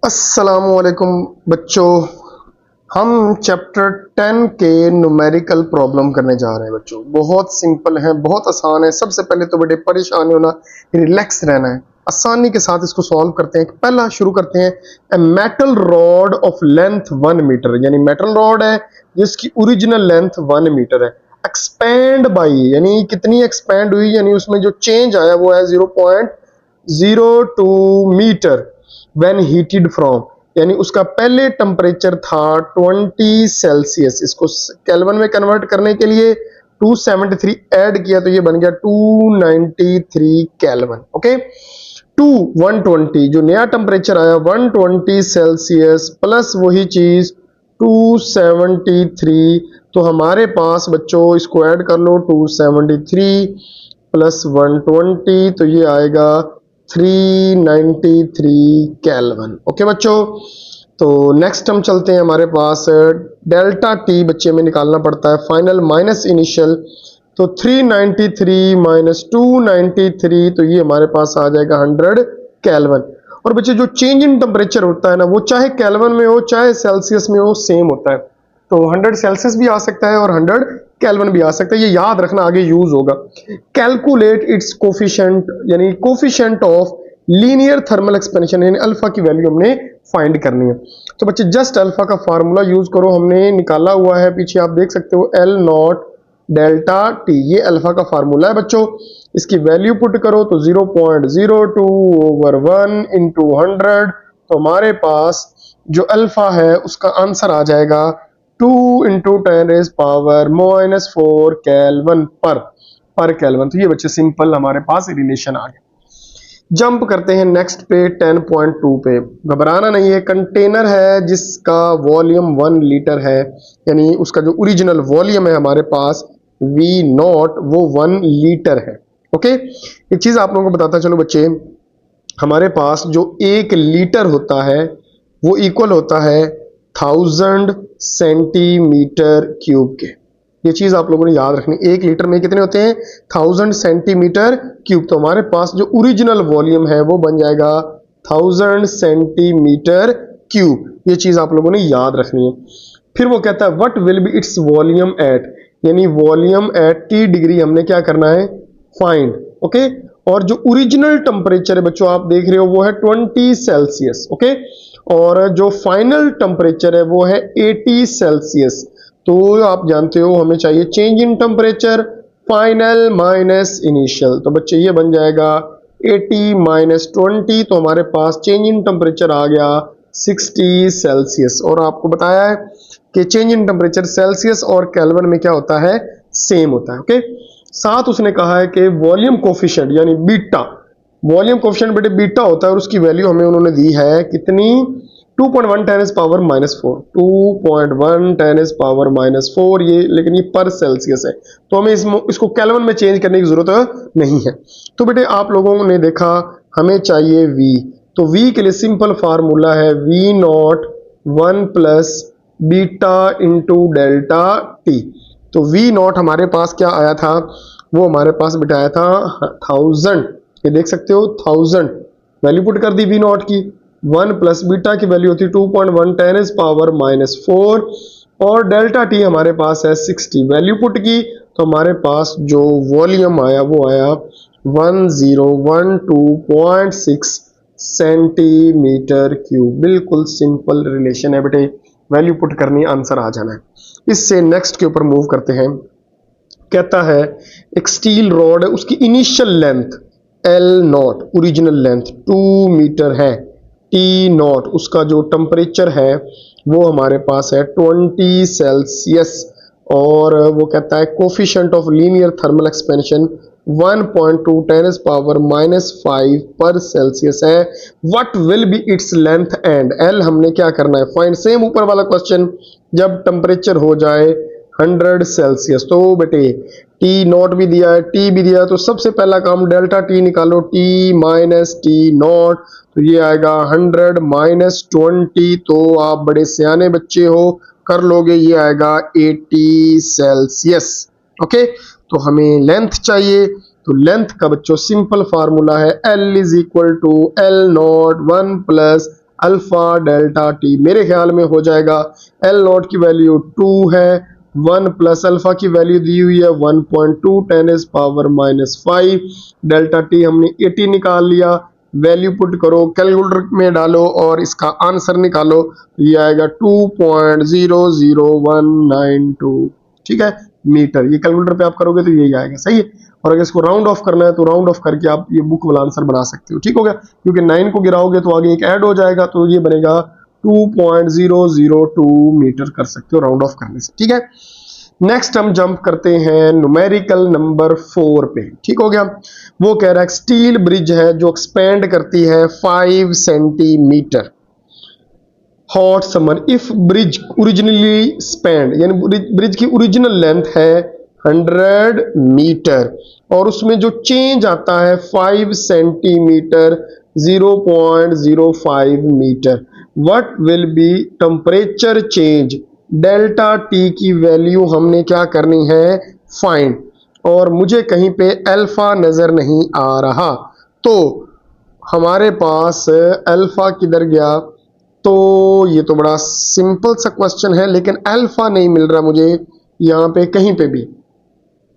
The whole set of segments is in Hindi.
अस्सलामुअलैकुम बच्चों। हम चैप्टर 10 के न्यूमेरिकल प्रॉब्लम करने जा रहे हैं बच्चों। बहुत सिंपल है, बहुत आसान है। सबसे पहले तो बेटे परेशान नहीं होना, रिलैक्स रहना है। आसानी के साथ इसको सॉल्व करते हैं। पहला शुरू करते हैं। A metal rod of length 1 metre, यानी मेटल रॉड है जिसकी ओरिजिनल लेंथ 1 मीटर है। एक्सपेंड बाई, यानी कितनी एक्सपेंड हुई, यानी उसमें जो चेंज आया वो है 0.02 मीटर व्हेन हीटेड फ्रॉम, यानी उसका पहले टेम्परेचर था 20 सेल्सियस। इसको केल्विन में कन्वर्ट करने के लिए 273 ऐड किया तो ये बन गया 293 केल्विन। ओके, 120 जो नया टेम्परेचर आया 120 सेल्सियस प्लस वही चीज 273, तो हमारे पास बच्चों इसको ऐड कर लो 273 प्लस 120 तो ये आएगा 393 केल्विन। ओके बच्चों, तो नेक्स्ट हम चलते हैं। हमारे पास डेल्टा टी बच्चे में निकालना पड़ता है, फाइनल माइनस इनिशियल। तो 393 माइनस 293 तो ये हमारे पास आ जाएगा 100 केल्विन। और बच्चे जो चेंज इन टेम्परेचर होता है ना, वो चाहे केल्विन में हो चाहे सेल्सियस में हो, सेम होता है। तो 100 सेल्सियस भी आ सकता है और 100 केल्विन भी आ सकता है, ये याद रखना, आगे यूज होगा। कैलकुलेट इट्स कोफिशिएंट, यानी coefficient of linear thermal expansion, यानी अल्फा की वैल्यू हमने फाइंड करनी है। तो बच्चे जस्ट अल्फा का फार्मूला यूज करो, हमने निकाला हुआ है पीछे, आप देख सकते हो L नॉट डेल्टा टी, ये अल्फा का फार्मूला है बच्चों। इसकी वैल्यू पुट करो तो 0.02 ओवर 1 इंटू 100, तो हमारे पास जो अल्फा है उसका आंसर आ जाएगा 2 इंटू 10⁻⁻⁴ केल्विन पर केल्विन। तो ये बच्चे सिंपल हमारे पास रिलेशन आ गया। जंप करते हैं नेक्स्ट पे 10.2 पे। घबराना नहीं है, कंटेनर है जिसका वॉल्यूम 1 लीटर है, यानी उसका जो ओरिजिनल वॉल्यूम है हमारे पास V नॉट वो 1 लीटर है। ओके, एक चीज आप लोगों को बताता चलो बच्चे, हमारे पास जो 1 लीटर होता है वो इक्वल होता है 1000 सेंटीमीटर क्यूब के। ये चीज आप लोगों ने याद रखनी। 1 लीटर में कितने होते हैं? 1000 सेंटीमीटर क्यूब। तो हमारे पास जो ओरिजिनल वॉल्यूम है वो बन जाएगा 1000 सेंटीमीटर क्यूब। ये चीज आप लोगों ने याद रखनी है। फिर वो कहता है what will B its volume at, यानी वॉल्यूम एट T डिग्री हमने क्या करना है, फाइंड। ओके, और जो ओरिजिनल टेम्परेचर है बच्चों आप देख रहे हो वो है 20 सेल्सियस। ओके, और जो फाइनल टेम्परेचर है वो है 80 सेल्सियस। तो आप जानते हो हमें चाहिए change in temperature final minus initial. तो बच्चे ये बन जाएगा 80 माइनस 20, तो हमारे पास चेंज इन टेम्परेचर आ गया 60 सेल्सियस। और आपको बताया है कि चेंज इन टेम्परेचर सेल्सियस और केल्विन में क्या होता है, सेम होता है। ओके, साथ उसने कहा है कि वॉल्यूम कोफिशिएंट यानी बीटा, वॉल्यूम कोफिशिएंट बेटे बीटा होता है और उसकी वैल्यू हमें उन्होंने दी है कितनी, 2.1 10⁻⁻⁴, 2.1 10⁻⁻⁴ ये, लेकिन ये पर सेल्सियस है तो हमें इसको केल्विन में चेंज करने की जरूरत नहीं है। तो बेटे आप लोगों ने देखा हमें चाहिए V, तो V के लिए सिंपल फार्मूला है V not 1 plus beta into delta T. तो V नॉट हमारे पास क्या आया था, वो हमारे पास बेटा आया था 1000, ये देख सकते हो 1000, वैल्यू पुट कर दी V नॉट की। 1 प्लस बीटा की वैल्यू होती 2.1 10⁻⁻⁴, और डेल्टा टी हमारे पास है 60, वैल्यू पुट की तो हमारे पास जो वॉल्यूम आया वो आया 1012.6 सेंटीमीटर क्यूब। बिल्कुल सिंपल रिलेशन है बेटे, वैल्यू पुट करनी आंसर आ जाना है। इससे नेक्स्ट के ऊपर मूव करते हैं। कहता है एक स्टील रॉड है, उसकी initial length L naught, original length 2 metre है। T नॉट उसका जो टेम्परेचर है वो हमारे पास है 20 सेल्सियस, और वो कहता है coefficient of linear thermal expansion 1.2 10⁻⁻⁵ पर सेल्सियस है। What will B its length and L हमने क्या करना है, फाइंड। सेम ऊपर वाला क्वेश्चन, जब टेम्परेचर हो जाए 100 सेल्सियस। तो बेटे T नॉट भी दिया है, T भी दिया है, तो सबसे पहला काम डेल्टा T निकालो, T माइनस T नॉट, तो ये आएगा 100 माइनस 20, तो आप बड़े सियाने बच्चे हो, कर लोगे, ये आएगा 80 सेल्सियस। ओके, तो हमें लेंथ चाहिए, तो लेंथ का बच्चों सिंपल फार्मूला है L is equal to L naught 1 plus alpha delta T. मेरे ख्याल में हो जाएगा एल नॉट की वैल्यू 2 है, 1 प्लस अल्फा की वैल्यू दी हुई है 1.2 10⁻⁵, डेल्टा टी हमने 80 निकाल लिया। वैल्यू पुट करो, कैलकुलेटर में डालो और इसका आंसर निकालो, ये आएगा 2.00192, ठीक है, मीटर। ये कैलकुलेटर पे आप करोगे तो यही आएगा, सही है। और अगर इसको राउंड ऑफ करना है तो राउंड ऑफ करके आप ये बुक वाला आंसर बना सकते हो, ठीक हो गया। क्योंकि 9 को गिराओगे तो आगे एक ऐड हो जाएगा, तो ये बनेगा 2.002 मीटर कर सकते हो राउंड ऑफ करने से, ठीक है। नेक्स्ट हम जंप करते हैं न्यूमेरिकल नंबर 4 पे, ठीक हो गया। वो कह रहा है स्टील ब्रिज है जो एक्सपेंड करती है 5 centimetre. Hot summer if bridge originally spend, यानी ब्रिज की ओरिजिनल लेंथ है 100 मीटर और उसमें जो चेंज आता है 5 centimetre 0.05 metre, what will be temperature change. Delta T की वैल्यू हमने क्या करनी है, फाइंड। और मुझे कहीं पे अल्फा नजर नहीं आ रहा, तो हमारे पास अल्फा किधर गया, तो ये तो बड़ा सिंपल सा क्वेश्चन है, लेकिन अल्फा नहीं मिल रहा मुझे यहाँ पे कहीं पे भी।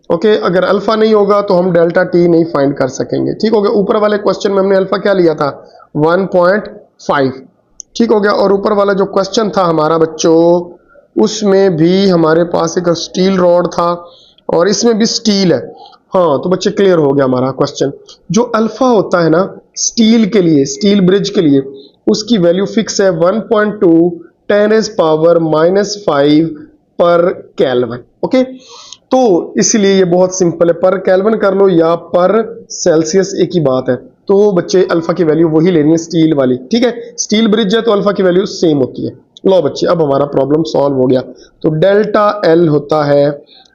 ओके, अगर अल्फा नहीं होगा तो हम डेल्टा टी नहीं फाइंड कर सकेंगे, ठीक हो गया। ऊपर वाले क्वेश्चन में हमने अल्फा क्या लिया था, 1.5, ठीक हो गया। और ऊपर वाला जो क्वेश्चन था हमारा बच्चों, उसमें भी हमारे पास एक स्टील रॉड था और इसमें भी स्टील है। हाँ, तो बच्चे क्लियर हो गया हमारा क्वेश्चन। जो अल्फा होता है ना स्टील के लिए, स्टील ब्रिज के लिए, उसकी वैल्यू फिक्स है 1.2 10⁻⁵ पर केल्विन। ओके, तो इसलिए ये बहुत सिंपल है, पर केल्विन कर लो या पर सेल्सियस एक ही बात है। तो बच्चे अल्फा की वैल्यू वही लेनी है स्टील वाली, ठीक है। स्टील ब्रिज है तो अल्फा की वैल्यू सेम होती है। लो बच्चे, अब हमारा प्रॉब्लम सॉल्व हो गया। तो डेल्टा एल होता है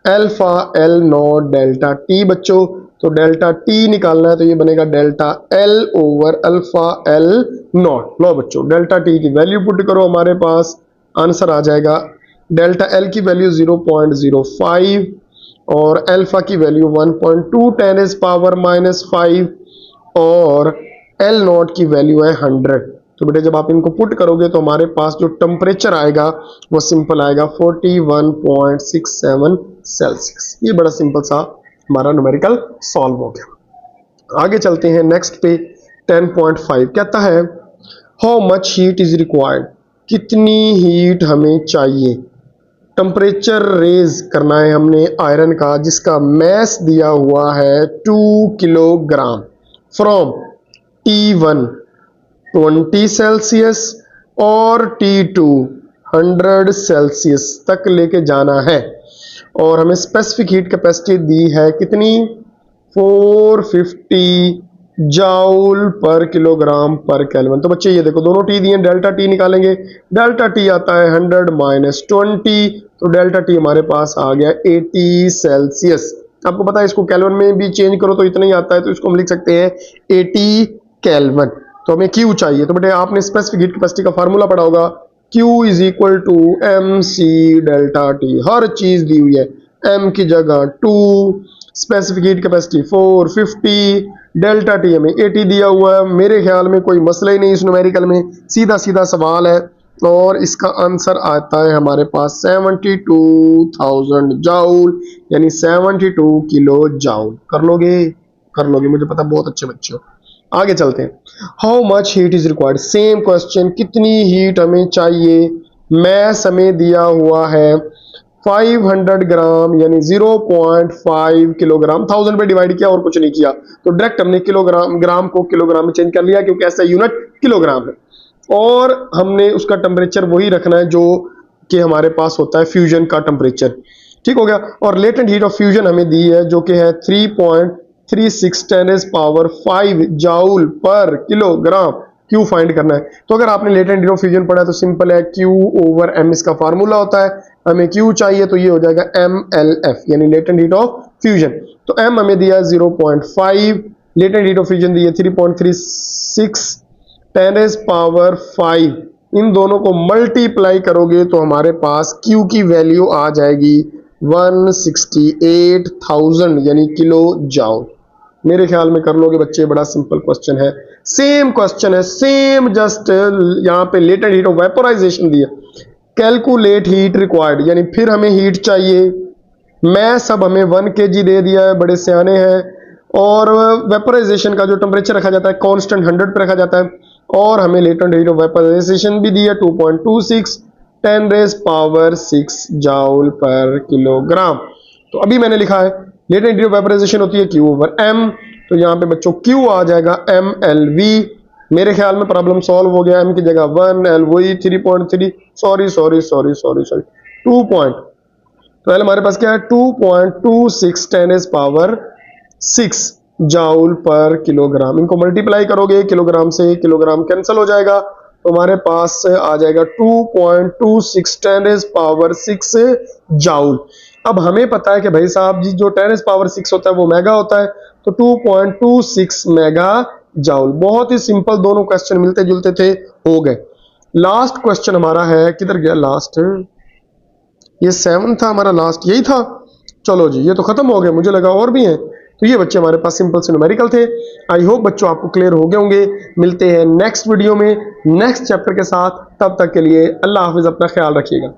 alpha L nought delta T बच्चों। तो डेल्टा टी निकालना है तो ये बनेगा delta L over alpha L nought. लो बच्चों, डेल्टा टी की वैल्यू पुट करो, हमारे पास आंसर आ जाएगा डेल्टा एल की वैल्यू 0.05 और अल्फा की वैल्यू 1.2 10⁻⁵ और एल नॉट की वैल्यू है 100। तो बेटे जब आप इनको पुट करोगे तो हमारे पास जो टेम्परेचर आएगा वो सिंपल आएगा 41.67 सेल्सियस। ये बड़ा सिंपल सा हमारा न्यूमेरिकल सॉल्व हो गया। आगे चलते हैं नेक्स्ट पे 10.5 कहता है how much heat is required, कितनी हीट हमें चाहिए। टेम्परेचर रेज करना है हमने आयरन का जिसका मैस दिया हुआ है 2 किलोग्राम फ्रॉम T1 20 सेल्सियस और T2 100 सेल्सियस तक लेके जाना है। और हमें स्पेसिफिक हीट कैपेसिटी दी है कितनी, 450 जाउल पर किलोग्राम पर केल्विन। तो बच्चे ये देखो दोनों टी दिए, डेल्टा टी निकालेंगे। डेल्टा टी आता है 100 माइनस 20, तो डेल्टा टी हमारे पास आ गया 80 सेल्सियस। आपको पता है इसको केल्विन में भी चेंज करो तो इतना ही आता है, तो इसको हम लिख सकते हैं 80 केल्विन। तो हमें क्यू चाहिए, तो बेटे आपने स्पेसिफिक हीट कैपेसिटी का फार्मूला पढ़ा होगा, Q is equal to M C delta T. हर चीज दी हुई है, m की जगह 2, specific heat capacity 450, delta T हमें 80 दिया हुआ है। मेरे ख्याल में कोई मसला ही नहीं इस न्यूमेरिकल में, सीधा सीधा सवाल है। और इसका आंसर आता है हमारे पास 72,000 जाउल, यानी 72 किलो जाउल। कर लोगे, कर लोगे, मुझे पता बहुत अच्छे बच्चे हो। आगे चलते हैं, how much heat is required. Same question, कितनी हीट हमें चाहिए। मैस हमें दिया हुआ है 500 ग्राम यानी 0.5 किलोग्राम, 1000 पे डिवाइड किया और कुछ नहीं किया, तो डायरेक्ट हमने किलोग्राम ग्राम को किलोग्राम में चेंज कर लिया क्योंकि ऐसा यूनिट किलोग्राम है। और हमने उसका टेम्परेचर वही रखना है जो कि हमारे पास होता है फ्यूजन का टेम्परेचर, ठीक हो गया। और लेटेंट हीट ऑफ फ्यूजन हमें दी है जो कि है 3.36 10⁵ जाउल पर किलोग्राम। क्यू फाइंड करना है, तो अगर आपने लेटेंट हीट ऑफ फ्यूजन पढ़ा है तो सिंपल है Q ओवर M इसका फार्मूला होता है। हमें Q चाहिए तो ये हो जाएगा MLF यानी लेटेंट हीट ऑफ फ्यूजन। तो M हमें दिया 0.5, लेटेंट हीट ऑफ फ्यूजन दी है 3.36 10⁵। इन दोनों को मल्टीप्लाई करोगे तो हमारे पास Q की वैल्यू आ जाएगी 168,000 यानी किलो जाउल। मेरे ख्याल में कर लोगे बच्चे, बड़ा सिंपल क्वेश्चन है, सेम क्वेश्चन है, सेम, जस्ट यहाँ पे लेटेंट हीट ऑफ वेपोराइजेशन दिया, कैलकुलेट हीट रिक्वायर्ड, यानी फिर हमें हीट चाहिए, मैं सब हमें 1 kg दे दिया है, बड़े सियाने हैं, और वेपोराइजेशन का जो टेम्परेचर रखा जाता है कांस्टेंट 100 पे रखा जाता है, और हमें लेटेंट हीट ऑफ वेपोराइजेशन भी दिया 2.26 10⁻⁶ जूल पर किलोग्राम। तो अभी मैंने लिखा है लेटेंट हीट ऑफ वेपोराइजेशन होती है Q/m, तो यहाँ पे बच्चों Q आ जाएगा mLV। मेरे ख्याल में प्रॉब्लम सॉल्व हो गया, m की जगह 1, L वही 3.3, सॉरी 2 पॉइंट, तो L हमारे पास क्या है 2.26 10⁻⁶ जूल पर किलोग्राम। इनको मल्टीप्लाई करोगे, किलोग्राम से किलोग्राम कैंसिल हो जाएगा, तो हमारे पास आ जाएगा 2.26 10⁻⁶ जूल। अब हमें पता है कि भाई साहब जी जो 10⁻⁶ होता है वो मेगा होता है, तो 2.26 मेगा जूल। बहुत ही सिंपल, दोनों क्वेश्चन मिलते जुलते थे, हो गए। लास्ट क्वेश्चन हमारा है, किधर गया लास्ट, ये 7 था हमारा लास्ट, यही था। चलो जी, ये तो खत्म हो गया, मुझे लगा और भी हैं। तो ये बच्चे हमारे पास सिंपल से न्यूमेरिकल थे। आई होप बच्चों आपको क्लियर हो गए होंगे। मिलते हैं नेक्स्ट वीडियो में नेक्स्ट चैप्टर के साथ, तब तक के लिए अल्लाह हाफिज, अपना ख्याल रखिएगा।